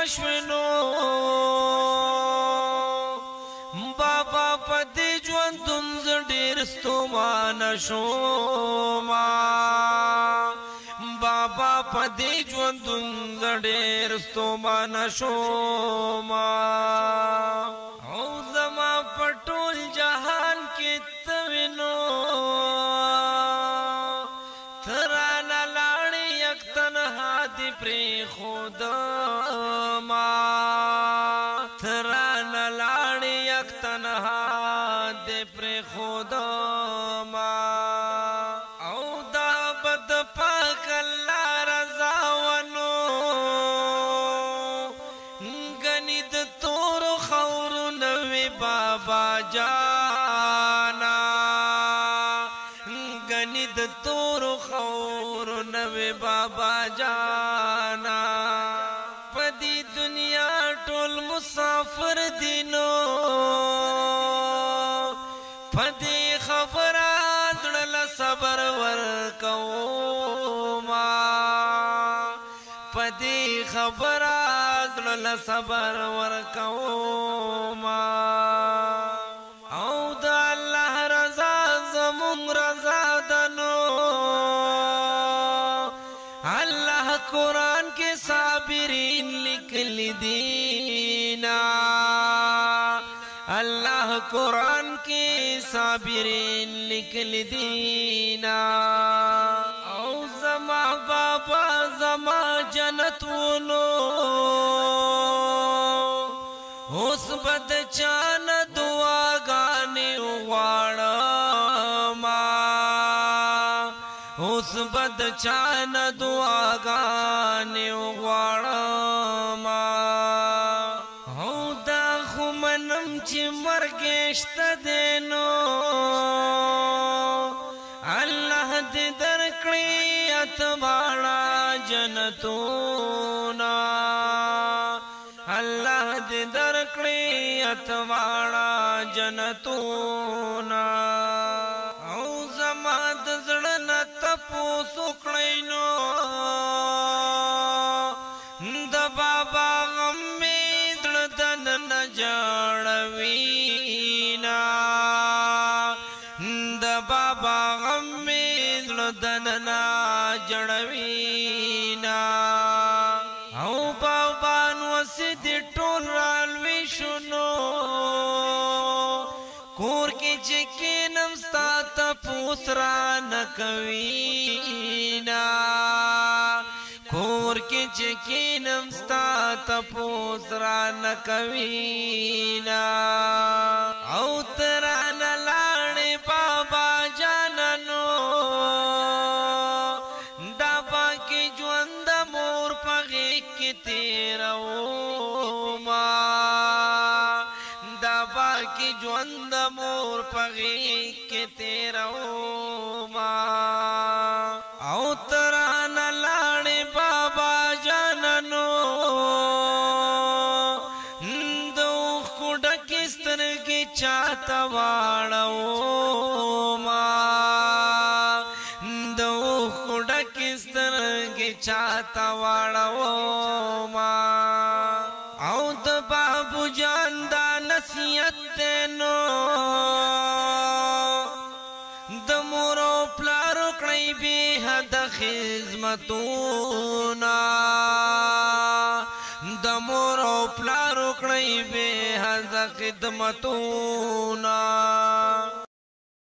وشوینو بابا پدې ژوندون زه ډېر ستومانه شوما بابا پدې ژوندون زه ډېر ستومانه شوما او زما په ټول جهان کې ته وینو ته رانه لاړې یک تنها دې پرېښودما ته رانه لاړې یک تنها دې پرېښودما او دا به د پاک الله رضا ونو ګنې د تورو خاورو نه وې بابا جانا ګنې د تورو خاورو نه وې بابا جانا په دې دنیا ټول مسافر دي نو په دې خبره زړه له صبر ورکوما په دې خبره زړه له صبر ورکوما او د الله رضا زمونږ رضا ده نو الله قرآن کې صابرین لیکلی دینا اللہ قرآن کی صابرین لکلی دینا او زما بابا زما جنت ونو اس بد چان دعا گانے غواړما اس بد چان دعا گانے غواړما منم چې مرګشته دینو الله دې درکړي اتواړه جنتونا الله دې درکړي اتواړه جنتونا او زما د زړه نه تپوس وکړئ نو د بابا غم دننه جړوینا د بابا غم می زړه دننه جړوینا او بابا نو سید ټول رالوي شنو کور کې چې کینم ستا تپوس را نه کوینا کور کې چې کینم ستا تپوس را نه کوینا او ته رانه لاړې بابا جانانو دا پاکې ژوند د مور په غېږ کې تېروما دا پاکې ژوند د مور په غېږ کې تېروما او ته رانه لاړې بابا جانانو د اوښکو ډکې سترګې چاته واړوما د اوښکو ډکې سترګې چاته واړوما او د بابو جان دا نصیحت دی نو د مور او پلار کړئ بې حده خدمتونه د مور او پلار کړئ بې حده خدمتونه